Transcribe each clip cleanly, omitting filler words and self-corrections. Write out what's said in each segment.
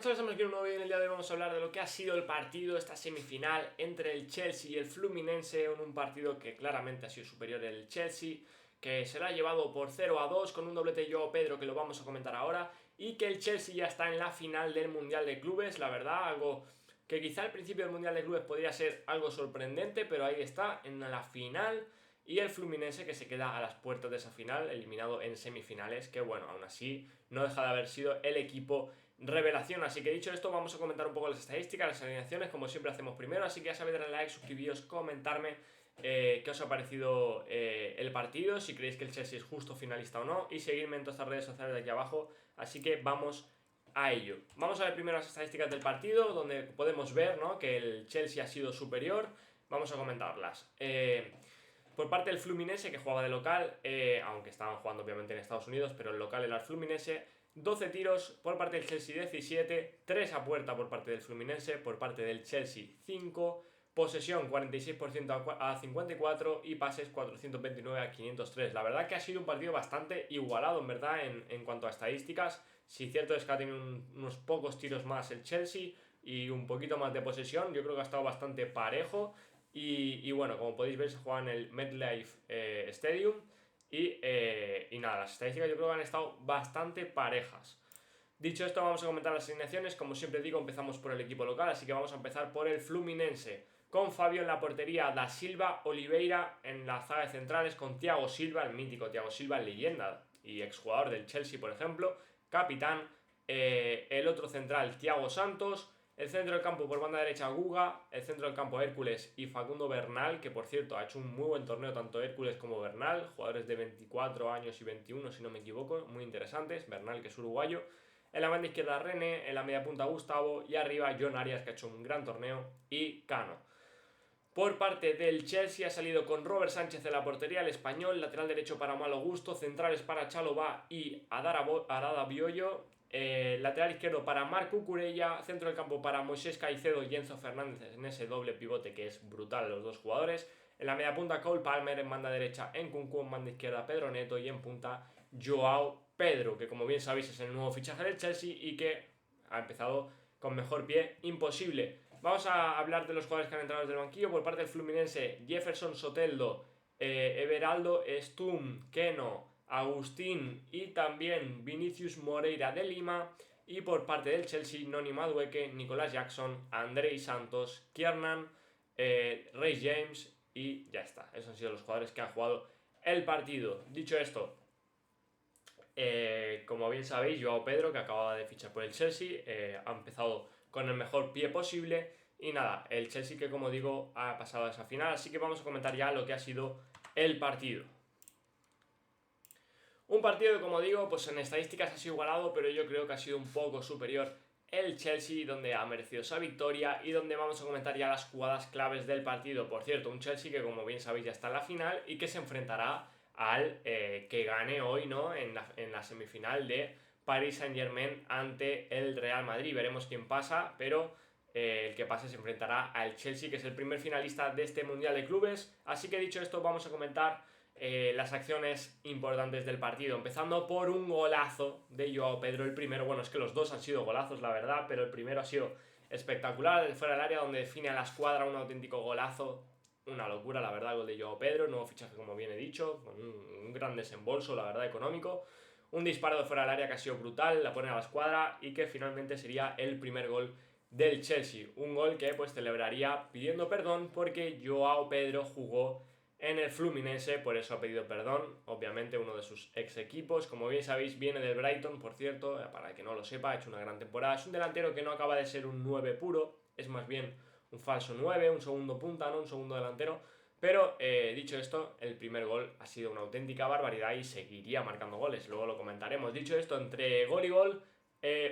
Estamos aquí en un nuevo vídeo. En el día de hoy vamos a hablar de lo que ha sido el partido, esta semifinal entre el Chelsea y el Fluminense, en un partido que claramente ha sido superior el Chelsea, que se lo ha llevado por 0-2 con un doblete de Joao Pedro que lo vamos a comentar ahora, y que el Chelsea ya está en la final del Mundial de Clubes, la verdad, algo que quizá al principio del Mundial de Clubes podría ser algo sorprendente, pero ahí está, en la final. Y el Fluminense que se queda a las puertas de esa final, eliminado en semifinales, que bueno, aún así no deja de haber sido el equipo revelación. Así que dicho esto, vamos a comentar un poco las estadísticas, las alineaciones, como siempre hacemos primero. Así que ya sabéis, darle like, suscribiros, comentarme qué os ha parecido el partido, si creéis que el Chelsea es justo finalista o no, y seguirme en todas estas redes sociales de aquí abajo. Así que vamos a ello. Vamos a ver primero las estadísticas del partido, donde podemos ver, ¿no?, que el Chelsea ha sido superior. Vamos a comentarlas. Por parte del Fluminense, que jugaba de local, aunque estaban jugando obviamente en Estados Unidos, pero el local era el Fluminense. 12 tiros por parte del Chelsea, 17, 3 a puerta por parte del Fluminense, por parte del Chelsea 5, posesión 46% a 54 y pases 429 a 503. La verdad que ha sido un partido bastante igualado, en verdad, en cuanto a estadísticas. Sí, cierto es que ha tenido unos pocos tiros más el Chelsea y un poquito más de posesión. Yo creo que ha estado bastante parejo. Y bueno, como podéis ver, se juega en el MetLife Stadium. Y nada, las estadísticas yo creo que han estado bastante parejas. Dicho esto, vamos a comentar las alineaciones. Como siempre digo, empezamos por el equipo local, así que vamos a empezar por el Fluminense, con Fabio en la portería, Da Silva, Oliveira en la zaga de centrales, con Thiago Silva, el mítico Thiago Silva, leyenda y exjugador del Chelsea, por ejemplo, capitán. El otro central, Thiago Santos. El centro del campo por banda derecha, Guga. El centro del campo, Hércules y Facundo Bernal, que por cierto ha hecho un muy buen torneo tanto Hércules como Bernal, jugadores de 24 años y 21 si no me equivoco, muy interesantes. Bernal, que es uruguayo. En la banda izquierda, René. En la media punta, Gustavo. Y arriba, John Arias, que ha hecho un gran torneo. Y Cano. Por parte del Chelsea ha salido con Robert Sánchez en la portería, el español, lateral derecho para Malo Gusto, centrales para Chalobah y Arada Bioyo, lateral izquierdo para Marc Cucurella, centro del campo para Moisés Caicedo y Enzo Fernández en ese doble pivote que es brutal los dos jugadores. En la media punta, Cole Palmer, en banda derecha Nkunku, en banda izquierda Pedro Neto y en punta Joao Pedro, que como bien sabéis es el nuevo fichaje del Chelsea y que ha empezado con mejor pie imposible. Vamos a hablar de los jugadores que han entrado desde el banquillo. Por parte del Fluminense, Jefferson Soteldo, Everaldo Stum, Keno, Agustín y también Vinicius Moreira de Lima. Y por parte del Chelsea, Noni Madueke, Nicolás Jackson, Andrei Santos, Kiernan, Ray James y ya está. Esos han sido los jugadores que han jugado el partido. Dicho esto, como bien sabéis, Joao Pedro, que acababa de fichar por el Chelsea, ha empezado con el mejor pie posible. Y nada, el Chelsea que, como digo, ha pasado a esa final. Así que vamos a comentar ya lo que ha sido el partido. Un partido que, como digo, pues en estadísticas ha sido igualado, pero yo creo que ha sido un poco superior el Chelsea, donde ha merecido esa victoria y donde vamos a comentar ya las jugadas claves del partido. Por cierto, un Chelsea que, como bien sabéis, ya está en la final y que se enfrentará al que gane hoy, ¿no?, en la semifinal de Paris Saint-Germain ante el Real Madrid. Veremos quién pasa, pero el que pase se enfrentará al Chelsea, que es el primer finalista de este Mundial de Clubes. Así que dicho esto, vamos a comentar las acciones importantes del partido, empezando por un golazo de Joao Pedro, el primero. Bueno, es que los dos han sido golazos, la verdad, pero el primero ha sido espectacular, de fuera del área, donde define a la escuadra, un auténtico golazo. Una locura, la verdad, el gol de Joao Pedro, nuevo fichaje, como bien he dicho, con un gran desembolso, la verdad, económico. Un disparo de fuera del área que ha sido brutal, la pone a la escuadra y que finalmente sería el primer gol del Chelsea. Un gol que pues celebraría pidiendo perdón porque Joao Pedro jugó en el Fluminense, por eso ha pedido perdón, obviamente uno de sus ex equipos. Como bien sabéis, viene del Brighton, por cierto, para el que no lo sepa, ha hecho una gran temporada. Es un delantero que no acaba de ser un 9 puro, es más bien un falso 9, un segundo punta, ¿no?, un segundo delantero. Pero dicho esto, el primer gol ha sido una auténtica barbaridad y seguiría marcando goles, luego lo comentaremos. Dicho esto, entre gol y gol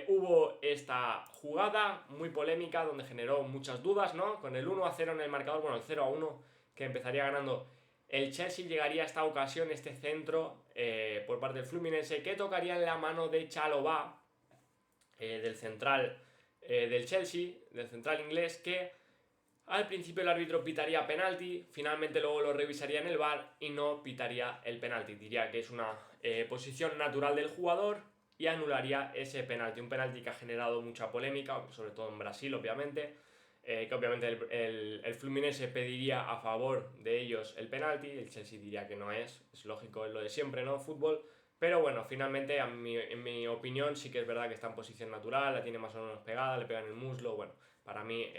hubo esta jugada muy polémica donde generó muchas dudas, ¿no? Con el 1-0 en el marcador, bueno, el 0-1 que empezaría ganando el Chelsea, llegaría a esta ocasión este centro por parte del Fluminense que tocaría en la mano de Chalobah, del central del Chelsea, del central inglés, que al principio el árbitro pitaría penalti, finalmente luego lo revisaría en el VAR y no pitaría el penalti. Diría que es una posición natural del jugador y anularía ese penalti. Un penalti que ha generado mucha polémica, sobre todo en Brasil, obviamente. Que obviamente el Fluminense pediría a favor de ellos el penalti, el Chelsea diría que no es lógico, es lo de siempre, ¿no? Fútbol. Pero bueno, finalmente, en mi opinión, sí que es verdad que está en posición natural, la tiene más o menos pegada, le pega en el muslo. Bueno, para mí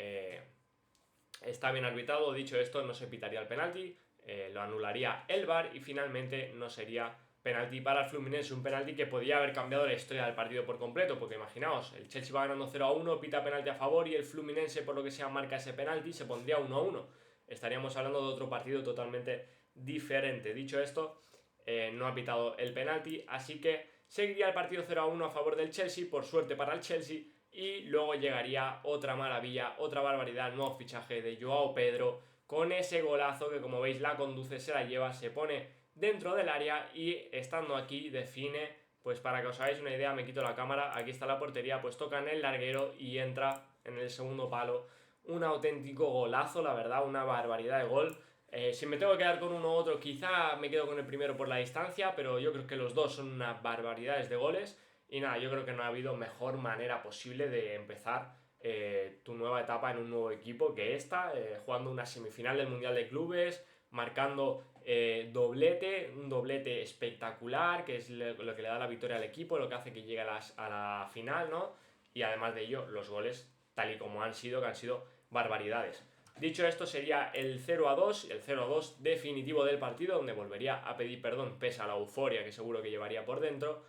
está bien arbitrado. Dicho esto, no se pitaría el penalti, lo anularía el VAR y finalmente no sería penalti para el Fluminense. Un penalti que podía haber cambiado la historia del partido por completo, porque imaginaos, el Chelsea va ganando 0-1, pita penalti a favor y el Fluminense, por lo que sea, marca ese penalti, se pondría 1-1. Estaríamos hablando de otro partido totalmente diferente. Dicho esto, no ha pitado el penalti, así que seguiría el partido 0-1 a favor del Chelsea, por suerte para el Chelsea, y luego llegaría otra maravilla, otra barbaridad, el nuevo fichaje de Joao Pedro, con ese golazo que, como veis, la conduce, se la lleva, se pone dentro del área y estando aquí define, pues para que os hagáis una idea, me quito la cámara, aquí está la portería, pues toca en el larguero y entra en el segundo palo. Un auténtico golazo, la verdad, una barbaridad de gol. Si me tengo que quedar con uno u otro, quizá me quedo con el primero por la distancia, pero yo creo que los dos son unas barbaridades de goles. Y nada, yo creo que no ha habido mejor manera posible de empezar tu nueva etapa en un nuevo equipo que esta, jugando una semifinal del Mundial de Clubes, marcando doblete, un doblete espectacular, que es lo que le da la victoria al equipo, lo que hace que llegue a la final, ¿no? Y además de ello, los goles, tal y como han sido, que han sido barbaridades. Dicho esto, sería el 0-2, el 0-2 definitivo del partido, donde volvería a pedir perdón, pese a la euforia que seguro que llevaría por dentro.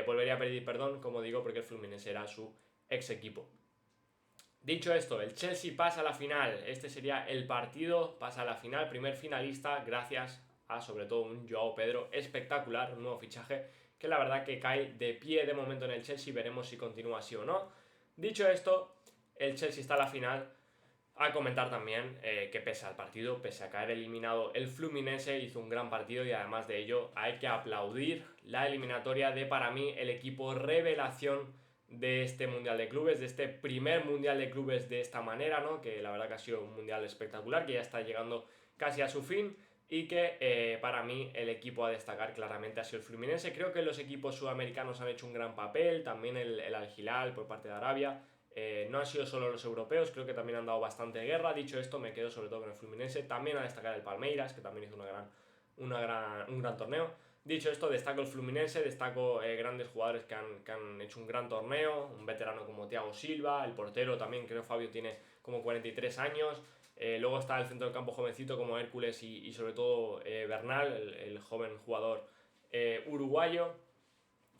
Volvería a pedir perdón, como digo, porque el Fluminense era su ex equipo. Dicho esto, el Chelsea pasa a la final. Este sería el partido, pasa a la final, primer finalista, gracias a sobre todo un Joao Pedro espectacular, un nuevo fichaje que la verdad que cae de pie de momento en el Chelsea. Veremos si continúa así o no. Dicho esto, el Chelsea está a la final. A comentar también que pese al partido, pese a caer eliminado, el Fluminense hizo un gran partido y además de ello hay que aplaudir la eliminatoria de, para mí, el equipo revelación de este Mundial de Clubes, de este primer Mundial de Clubes de esta manera, ¿no? Que la verdad que ha sido un Mundial espectacular, que ya está llegando casi a su fin y que para mí el equipo a destacar claramente ha sido el Fluminense. Creo que los equipos sudamericanos han hecho un gran papel, también el Al Hilal por parte de Arabia. No han sido solo los europeos, creo que también han dado bastante guerra. Dicho esto, me quedo sobre todo con el Fluminense. También a destacar el Palmeiras, que también hizo un gran torneo. Dicho esto, destaco el Fluminense, destaco grandes jugadores que han hecho un gran torneo. Un veterano como Thiago Silva, el portero también, creo Fabio tiene como 43 años. Luego está el centro del campo jovencito como Hércules y sobre todo Bernal, el joven jugador uruguayo.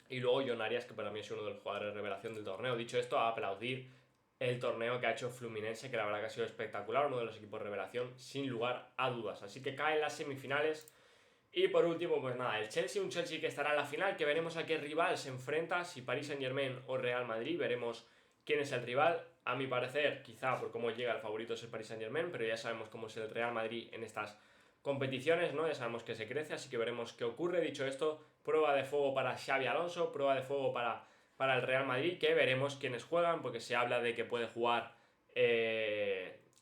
Y luego Jon Arias, que para mí es uno de los jugadores de revelación del torneo. Dicho esto, a aplaudir el torneo que ha hecho Fluminense, que la verdad que ha sido espectacular, uno de los equipos de revelación, sin lugar a dudas. Así que caen las semifinales. Y por último, pues nada, el Chelsea, un Chelsea que estará en la final, que veremos a qué rival se enfrenta, si Paris Saint-Germain o Real Madrid, veremos quién es el rival. A mi parecer, quizá por cómo llega el favorito es el Paris Saint-Germain, pero ya sabemos cómo es el Real Madrid en estas competiciones, ¿no? Ya sabemos que se crece, así que veremos qué ocurre. Dicho esto, prueba de fuego para Xabi Alonso, prueba de fuego para el Real Madrid, que veremos quiénes juegan, porque se habla de que puede jugar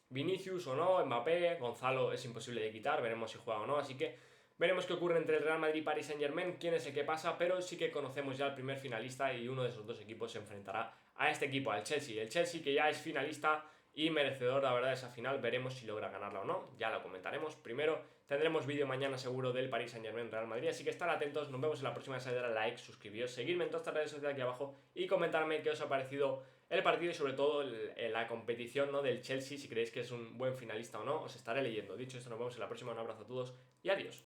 Vinicius o no, Mbappé, Gonzalo es imposible de quitar, veremos si juega o no, así que veremos qué ocurre entre el Real Madrid y Paris Saint-Germain, quién es el que pasa, pero sí que conocemos ya al primer finalista y uno de esos dos equipos se enfrentará a este equipo, al Chelsea. El Chelsea que ya es finalista y merecedor, la verdad, de esa final. Veremos si logra ganarla o no, ya lo comentaremos. Primero tendremos vídeo mañana seguro del Paris Saint-Germain Real Madrid, así que estar atentos. Nos vemos en la próxima. Darle a like, suscribiros, seguirme en todas estas redes sociales aquí abajo y comentarme qué os ha parecido el partido y sobre todo la competición, ¿no?, del Chelsea. Si creéis que es un buen finalista o no, os estaré leyendo. Dicho esto, nos vemos en la próxima. Un abrazo a todos y adiós.